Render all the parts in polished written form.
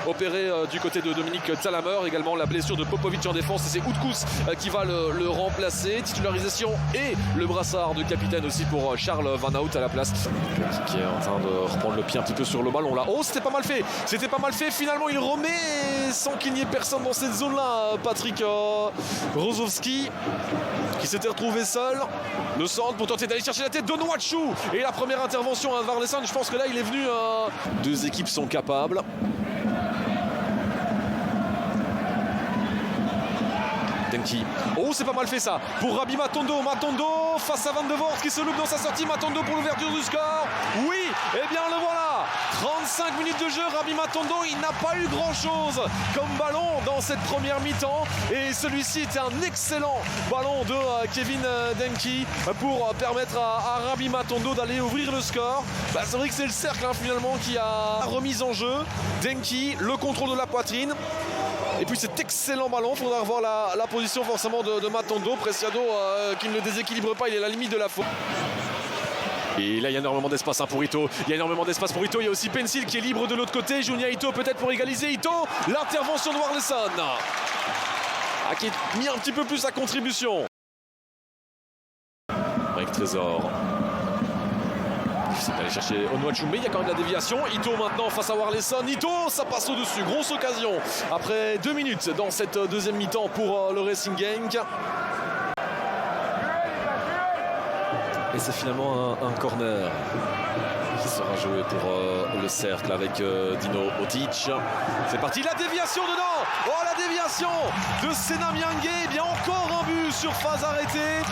opéré du côté de Dominique Talamer. Également la blessure de Popovic en défense et c'est Outkous qui va le remplacer. Titularisation et le brassard de capitaine aussi pour Charles Van Hout à la place. Qui est en train de reprendre le pied un petit peu sur le ballon là. Oh, c'était pas mal fait. C'était pas mal fait. Finalement, il remet sans qu'il n'y ait personne dans cette zone-là. Patrick Rozovski qui s'était retrouvé seul. Le centre pour tenter d'aller chercher la tête de Onwuachu. Et la première intervention à Varlesan. Je pense que là, il est venu. Deux équipes sont capables. Denki. Oh, c'est pas mal fait ça pour Rabbi Matondo. Matondo face à Van de Voort qui se loupe dans sa sortie. Matondo pour l'ouverture du score. Oui, eh bien le voilà. 35 minutes de jeu. Rabbi Matondo, il n'a pas eu grand chose comme ballon dans cette première mi-temps. Et celui-ci était un excellent ballon de Kevin Denki pour permettre à Rabbi Matondo d'aller ouvrir le score. C'est vrai que c'est le cercle finalement qui a remis en jeu. Denki, le contrôle de la poitrine. Et puis cet excellent ballon, il faudra revoir la position forcément de Matondo. Preciado qui ne le déséquilibre pas, il est à la limite de la faute. Et là il y a énormément d'espace pour Ito. Il y a énormément d'espace pour Ito. Il y a aussi Pencil qui est libre de l'autre côté. Junia Ito peut-être pour égaliser. Ito, l'intervention de Warleson qui a mis un petit peu plus sa contribution. Mike Trésor. C'est d'aller chercher Onwuachu, mais il y a quand même la déviation. Ito maintenant face à Warleson. Ito, ça passe au-dessus. Grosse occasion après 2 minutes dans cette deuxième mi-temps pour le Racing Genk. Et c'est finalement un corner qui sera joué pour le cercle avec Dino Otic. C'est parti, la déviation dedans. Oh, la déviation de Senam Yange. Eh bien encore un but sur phase arrêtée.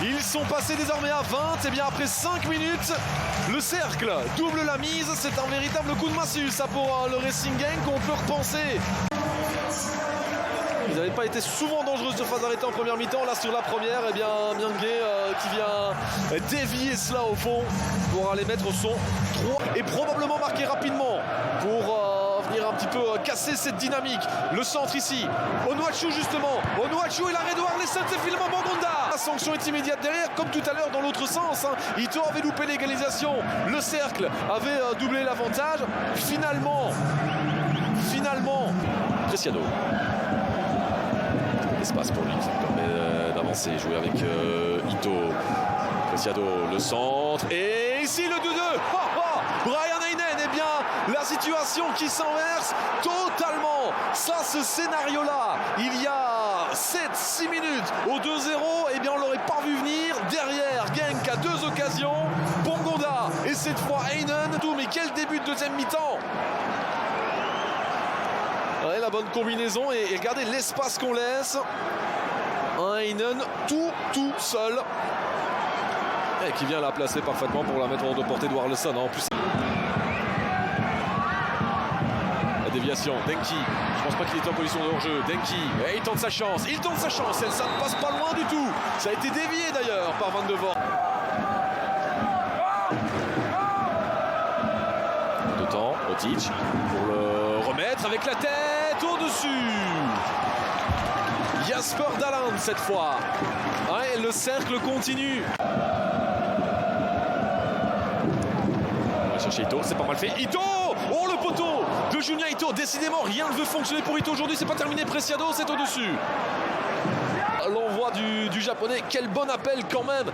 Ils sont passés désormais à 20. Et bien après 5 minutes, le cercle double la mise. C'est un véritable coup de massue ça pour le Racing Genk qu'on peut repenser. Ils n'avaient pas été souvent dangereux sur phase arrêtée en première mi-temps. Là sur la première, eh bien Miangue qui vient dévier cela au fond pour aller mettre son 3 et probablement marquer rapidement pour venir un petit peu casser cette dynamique. Le centre ici, Onwuachu justement. Onwuachu et l'arrêt de Warleson, c'est finalement Bongonda. La sanction est immédiate derrière, comme tout à l'heure dans l'autre sens. Ito avait loupé l'égalisation. Le cercle avait doublé l'avantage. Finalement, Preciado. Espace pour lui qui permet d'avancer, jouer avec Ito. Preciado, le centre. Et ici le 2-2. Brian Heinen, eh bien la situation qui s'inverse totalement. Ça, ce scénario-là, il y a 7-6 minutes au 2-0, eh bien on l'aurait pas vu venir. Derrière, Genk a 2 occasions. Bongonda et cette fois Heinen. Mais quel début de deuxième mi-temps. Ouais, la bonne combinaison et regardez l'espace qu'on laisse. Heinen tout seul. Et qui vient la placer parfaitement pour la mettre hors de portée de Warleson. En plus, la déviation. Denki. Je pense pas qu'il était en position de hors-jeu. Denki. Et il tente sa chance. Et ça ne passe pas loin du tout. Ça a été dévié d'ailleurs par Van de Voort. De temps. Otic pour le remettre avec la tête au-dessus. Jasper Daland cette fois. Ouais, le cercle continue. On va chercher Ito, c'est pas mal fait. Ito! Oh, le poteau de Junia Ito. Décidément, rien ne veut fonctionner pour Ito aujourd'hui. C'est pas terminé. Preciado, c'est au-dessus. L'envoi du japonais. Quel bon appel quand même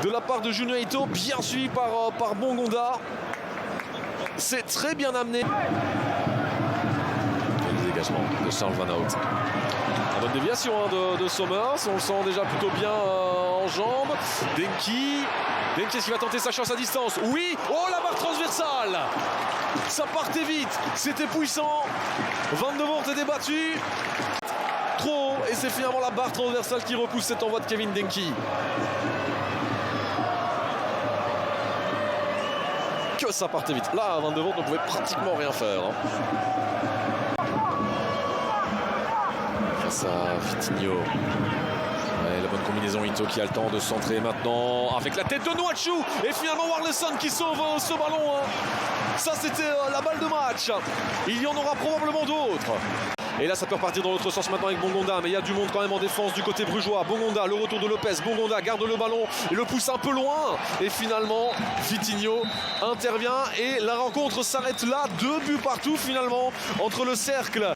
de la part de Junia Ito. Bien suivi par Bongonda. C'est très bien amené. Et le dégagement de Charles Van Hout. La bonne déviation de Sommers. On le sent déjà plutôt bien en jambes. Denki, est-ce qu'il va tenter sa chance à distance? Oui. Oh, la barre transversale. Ça partait vite. C'était puissant. Van de Voort est débattu. Trop haut. Et c'est finalement la barre transversale qui repousse cet envoi de Kevin Denki. Que ça partait vite. Là, Van de Voort ne pouvait pratiquement rien faire. Face à Vitinho. Ouais, la bonne combinaison. Ito qui a le temps de centrer maintenant avec la tête de Onwuachu. Et finalement Warleson qui sauve ce ballon. Ça, c'était la balle de match. Il y en aura probablement d'autres. Et là ça peut repartir dans l'autre sens maintenant avec Bongonda, mais il y a du monde quand même en défense du côté brugeois. Bongonda, le retour de Lopez, Bongonda garde le ballon et le pousse un peu loin, et finalement Vitinho intervient et la rencontre s'arrête là. 2 buts partout finalement entre le cercle